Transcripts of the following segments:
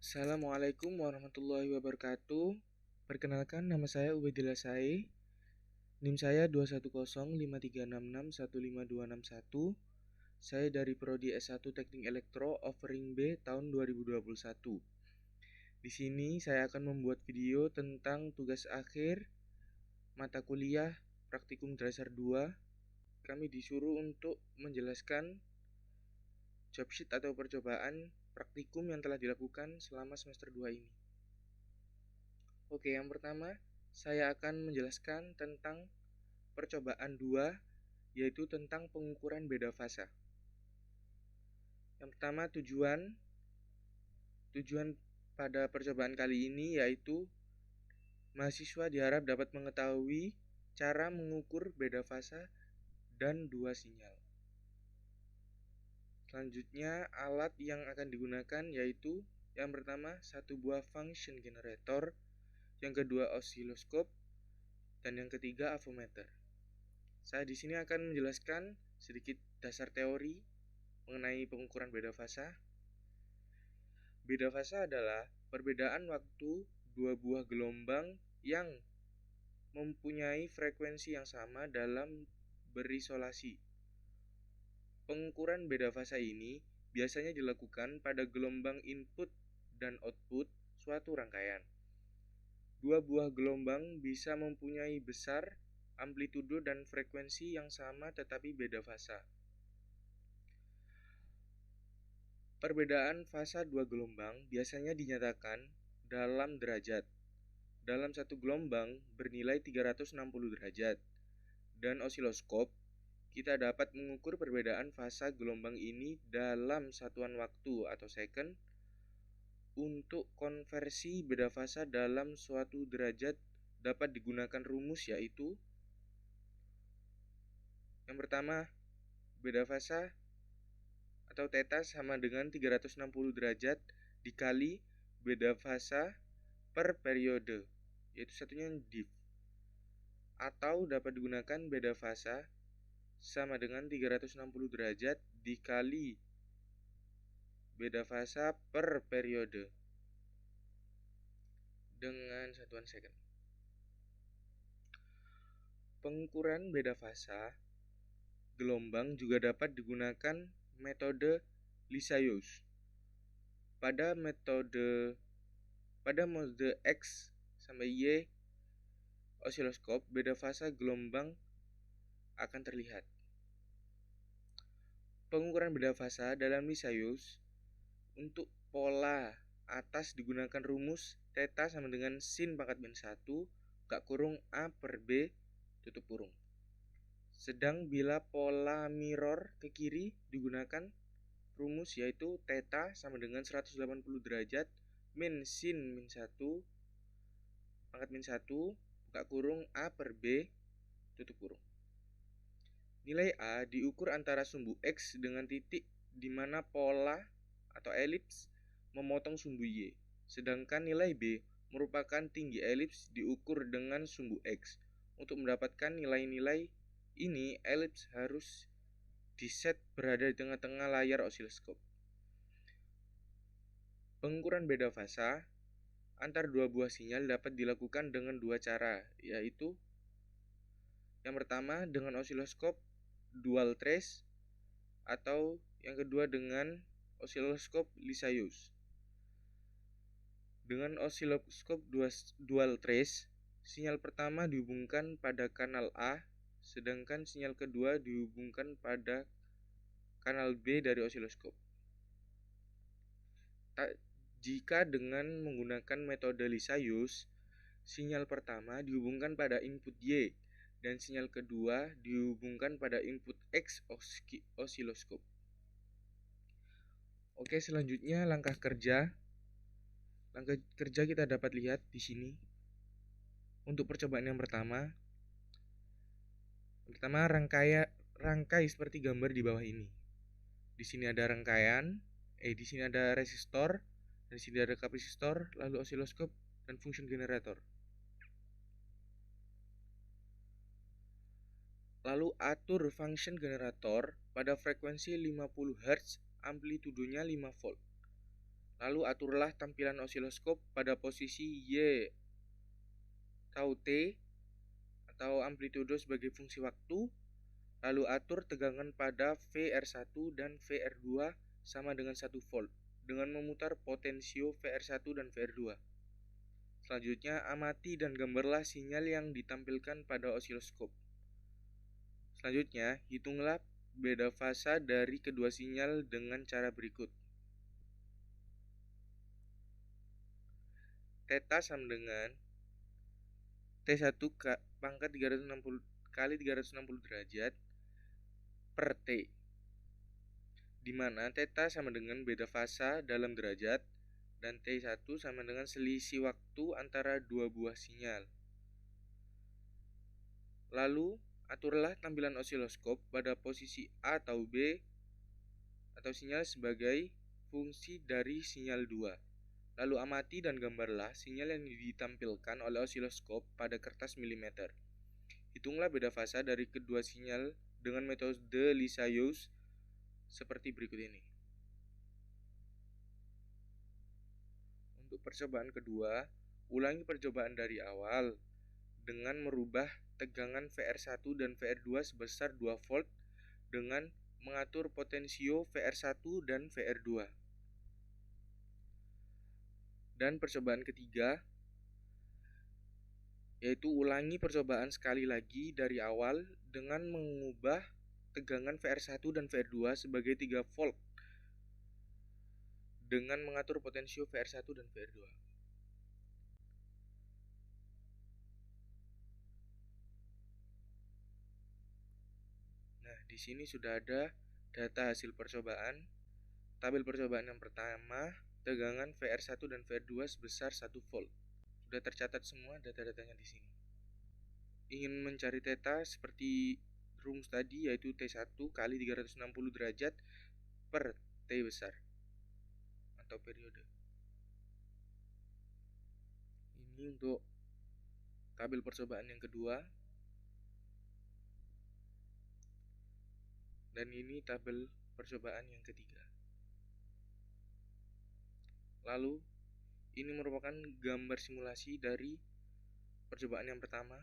Assalamualaikum warahmatullahi wabarakatuh. Perkenalkan, nama saya Ubedillah Sae. NIM saya 2105366152261. Saya dari Prodi S1 Teknik Elektro Offering B tahun 2021. Di sini saya akan membuat video tentang tugas akhir mata kuliah Praktikum Dasar 2. Kami disuruh untuk menjelaskan job sheet atau percobaan praktikum yang telah dilakukan selama semester 2 ini. Oke, yang pertama saya akan menjelaskan tentang percobaan 2, yaitu tentang pengukuran beda fasa. Yang pertama, tujuan pada percobaan kali ini yaitu mahasiswa diharap dapat mengetahui cara mengukur beda fasa dan dua sinyal. Selanjutnya, alat yang akan digunakan yaitu yang pertama, satu buah function generator, yang kedua osiloskop, dan yang ketiga avometer. Saya di sini akan menjelaskan sedikit dasar teori mengenai pengukuran beda fasa. Beda fasa adalah perbedaan waktu dua buah gelombang yang mempunyai frekuensi yang sama dalam berisolasi. Pengukuran beda fasa ini biasanya dilakukan pada gelombang input dan output suatu rangkaian. Dua buah gelombang bisa mempunyai besar amplitudo dan frekuensi yang sama tetapi beda fasa. Perbedaan fasa dua gelombang biasanya dinyatakan dalam derajat. Dalam satu gelombang bernilai 360 derajat. Dan osiloskop, kita dapat mengukur perbedaan fasa gelombang ini dalam satuan waktu atau second. Untuk konversi beda fasa dalam suatu derajat dapat digunakan rumus yaitu yang pertama, beda fasa atau theta sama dengan 360 derajat dikali beda fasa per periode, yaitu satunya div. Atau dapat digunakan beda fasa sama dengan 360 derajat dikali beda fasa per periode dengan satuan second. Pengukuran beda fasa gelombang juga dapat digunakan metode Lissajous. Pada mode X sampai Y osiloskop, beda fasa gelombang akan terlihat. Pengukuran beda fasa dalam Lissajous untuk pola atas digunakan rumus theta sama dengan sin pangkat min 1 buka kurung A per B tutup kurung. Sedang bila pola mirror ke kiri digunakan rumus yaitu theta sama dengan 180 derajat min sin min 1 pangkat min 1 buka kurung A per B tutup kurung. Nilai A diukur antara sumbu X dengan titik di mana pola atau elips memotong sumbu Y. Sedangkan nilai B merupakan tinggi elips diukur dengan sumbu X. Untuk mendapatkan nilai-nilai ini, elips harus diset berada di tengah-tengah layar osiloskop. Pengukuran beda fasa antar dua buah sinyal dapat dilakukan dengan dua cara, yaitu yang pertama dengan osiloskop dual trace atau yang kedua dengan osiloskop Lissajous. Dengan osiloskop dual trace, sinyal pertama dihubungkan pada kanal A, sedangkan sinyal kedua dihubungkan pada kanal B dari osiloskop. Jika dengan menggunakan metode Lissajous, sinyal pertama dihubungkan pada input Y dan sinyal kedua dihubungkan pada input X osiloskop. Oke, selanjutnya langkah kerja. Langkah kerja kita dapat lihat di sini. Untuk percobaan yang pertama rangkai seperti gambar di bawah ini. Di sini ada rangkaian, di sini ada resistor, di sini ada kapasitor, lalu osiloskop dan function generator. Lalu atur function generator pada frekuensi 50 Hz, amplitudonya 5 volt. Lalu aturlah tampilan osiloskop pada posisi Y atau T atau amplitudo sebagai fungsi waktu. Lalu atur tegangan pada VR1 dan VR2 sama dengan 1 volt dengan memutar potensio VR1 dan VR2. Selanjutnya, amati dan gambarlah sinyal yang ditampilkan pada osiloskop. Selanjutnya, hitunglah beda fasa dari kedua sinyal dengan cara berikut. Theta sama dengan T1 pangkat 360 kali 360 derajat per T, di mana theta sama dengan beda fasa dalam derajat dan T1 sama dengan selisih waktu antara dua buah sinyal. Lalu, aturlah tampilan osiloskop pada posisi A atau B atau sinyal sebagai fungsi dari sinyal 2. Lalu amati dan gambarlah sinyal yang ditampilkan oleh osiloskop pada kertas milimeter. Hitunglah beda fasa dari kedua sinyal dengan metode Lissajous seperti berikut ini. Untuk percobaan kedua, ulangi percobaan dari awal dengan merubah tegangan VR1 dan VR2 sebesar 2 volt dengan mengatur potensio VR1 dan VR2. Dan percobaan ketiga, yaitu ulangi percobaan sekali lagi dari awal dengan mengubah tegangan VR1 dan VR2 sebagai 3 volt dengan mengatur potensio VR1 dan VR2. Nah, di sini sudah ada data hasil percobaan. Tabel percobaan yang pertama, tegangan VR1 dan VR2 sebesar 1 volt. Sudah tercatat semua data-datanya di sini. Ingin mencari theta seperti rumus tadi, yaitu T1 kali 360 derajat per T besar atau periode. Ini untuk tabel percobaan yang kedua. Dan ini tabel percobaan yang ketiga. Lalu, ini merupakan gambar simulasi dari percobaan yang pertama.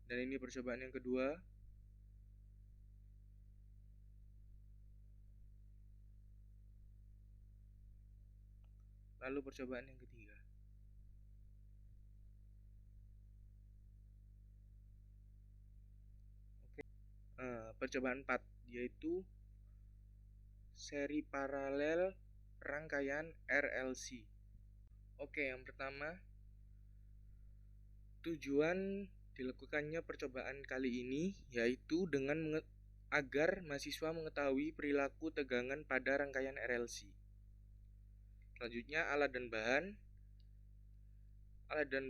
Dan ini percobaan yang kedua. Lalu percobaan yang ketiga. Oke. Percobaan 4 yaitu seri paralel rangkaian RLC. Oke, yang pertama, tujuan dilakukannya percobaan kali ini yaitu dengan agar mahasiswa mengetahui perilaku tegangan pada rangkaian RLC. Selanjutnya, alat dan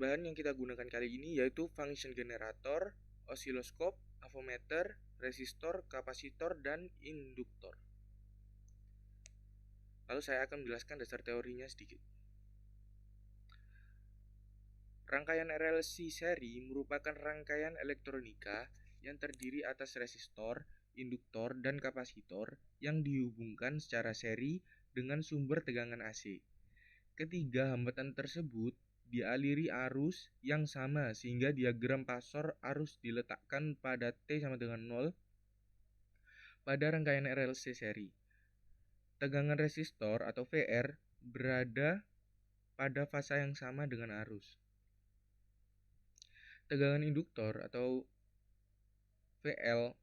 bahan yang kita gunakan kali ini yaitu function generator, osiloskop, avometer, resistor, kapasitor, dan induktor. Lalu saya akan menjelaskan dasar teorinya sedikit. Rangkaian RLC seri merupakan rangkaian elektronika yang terdiri atas resistor, induktor, dan kapasitor yang dihubungkan secara seri dengan sumber tegangan AC. Ketiga hambatan tersebut dialiri arus yang sama sehingga diagram pasor arus diletakkan pada T sama dengan 0 pada rangkaian RLC seri. Tegangan resistor atau VR berada pada fasa yang sama dengan arus. Tegangan induktor atau VL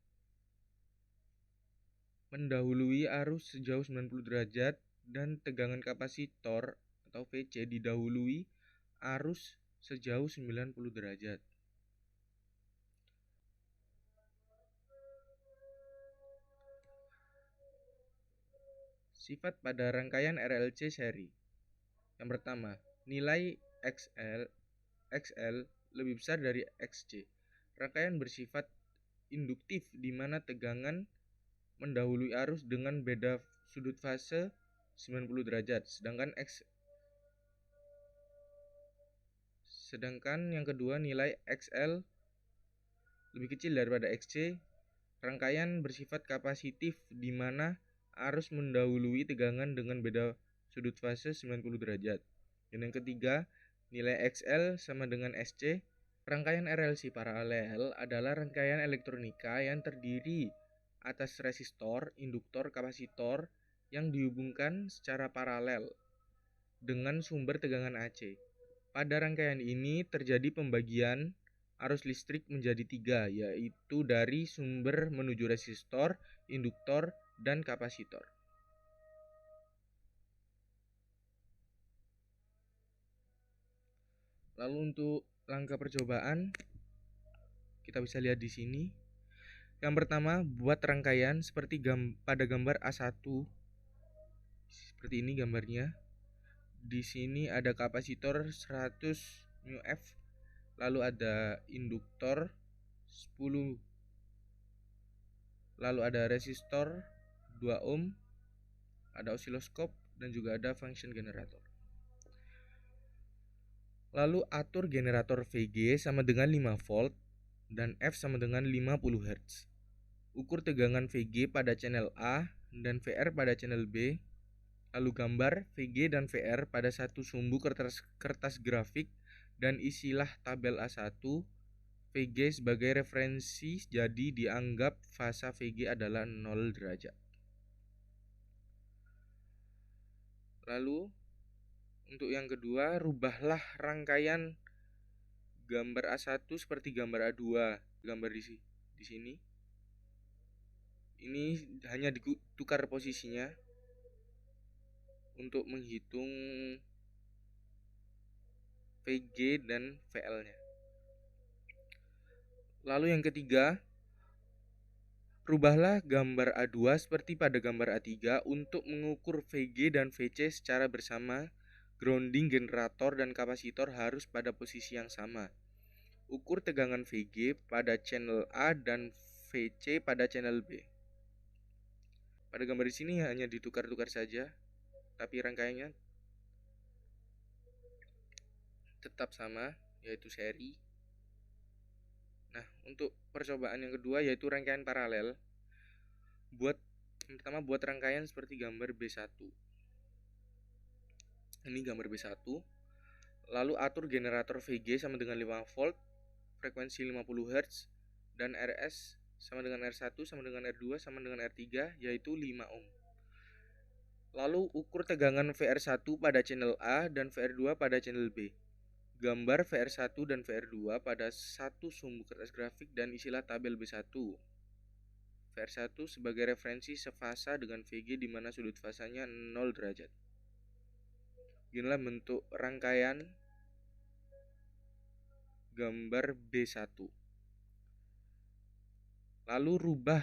mendahului arus sejauh 90 derajat dan tegangan kapasitor atau VC didahului arus sejauh 90 derajat. Sifat pada rangkaian RLC seri. Yang pertama, nilai XL lebih besar dari XC. Rangkaian bersifat induktif di mana tegangan mendahului arus dengan beda sudut fase 90 derajat. Sedangkan yang kedua, nilai XL lebih kecil daripada XC Rangkaian bersifat kapasitif di mana arus mendahului tegangan dengan beda sudut fase 90 derajat. Dan yang ketiga, nilai XL sama dengan SC. Rangkaian RLC paralel adalah rangkaian elektronika yang terdiri atas resistor, induktor, kapasitor yang dihubungkan secara paralel dengan sumber tegangan AC. Pada rangkaian ini terjadi pembagian arus listrik menjadi 3, yaitu dari sumber menuju resistor, induktor, dan kapasitor. Lalu untuk langkah percobaan, kita bisa lihat di sini. Yang pertama, buat rangkaian seperti pada gambar A1. Seperti ini gambarnya. Di sini ada kapasitor 100 μF, lalu ada induktor 10, lalu ada resistor 2 ohm, ada osiloskop, dan juga ada function generator. Lalu atur generator VG sama dengan 5 volt dan F sama dengan 50 Hz. Ukur tegangan VG pada channel A dan VR pada channel B. Lalu gambar VG dan VR pada satu sumbu kertas grafik dan isilah tabel A1. VG sebagai referensi, jadi dianggap fasa VG adalah 0 derajat. Lalu untuk yang kedua, rubahlah rangkaian gambar A1 seperti gambar A2. Gambar di sini. Ini hanya ditukar posisinya untuk menghitung VG dan VL-nya. Lalu yang ketiga, rubahlah gambar A2 seperti pada gambar A3 untuk mengukur VG dan VC secara bersama. Grounding generator dan kapasitor harus pada posisi yang sama. Ukur tegangan VG pada channel A dan VC pada channel B. Pada gambar di sini hanya ditukar-tukar saja, tapi rangkaiannya tetap sama, yaitu seri. Nah, untuk percobaan yang kedua yaitu rangkaian paralel. Pertama buat rangkaian seperti gambar B1. Ini gambar B1. Lalu atur generator VG sama dengan 5 volt, frekuensi 50 Hz, dan RS sama dengan R1 sama dengan R2 sama dengan R3, yaitu 5 ohm. Lalu ukur tegangan VR1 pada channel A dan VR2 pada channel B. Gambar VR1 dan VR2 pada satu sumbu kertas grafik dan isilah tabel B1. VR1 sebagai referensi sefasa dengan VG di mana sudut fasanya 0 derajat. Inilah bentuk rangkaian gambar B1. Lalu rubah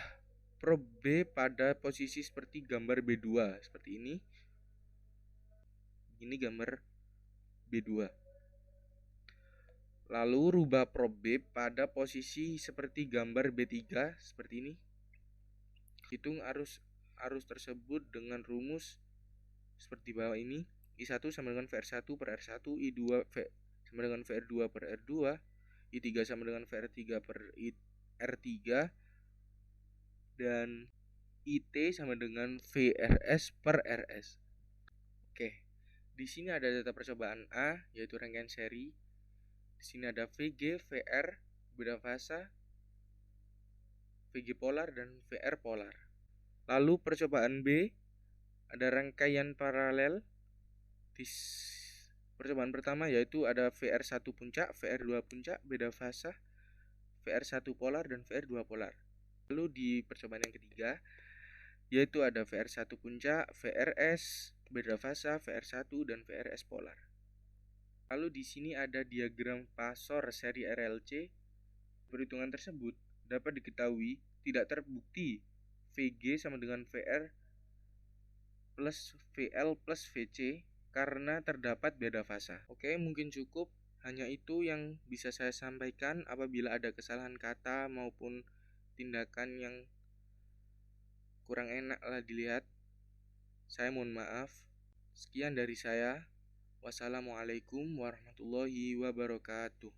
probe B pada posisi seperti gambar B2, seperti ini. Ini gambar B2. Lalu rubah probe B pada posisi seperti gambar B3, seperti ini. Hitung arus tersebut dengan rumus seperti bawah ini. I1 sama dengan VR1 per R1, I2 sama dengan VR2 per R2, I3 sama dengan VR3 per R3, dan IT sama dengan VRS per RS. Oke, di sini ada data percobaan A, yaitu rangkaian seri. Di sini ada VG, VR, beda fasa, VG polar, dan VR polar. Lalu percobaan B, ada rangkaian paralel. Percobaan pertama yaitu ada VR1 puncak, VR2 puncak, beda fasa, VR1 polar, dan VR2 polar. Lalu di percobaan yang ketiga yaitu ada VR1 puncak, VRS, beda fasa, VR1, dan VRS polar. Lalu di sini ada diagram pasor seri RLC. Perhitungan tersebut dapat diketahui tidak terbukti VG sama dengan VR plus VL plus VC karena terdapat beda fasa. Oke, mungkin cukup. Hanya itu yang bisa saya sampaikan. Apabila ada kesalahan kata maupun tindakan yang kurang enak lah dilihat, saya mohon maaf. Sekian dari saya. Wassalamualaikum warahmatullahi wabarakatuh.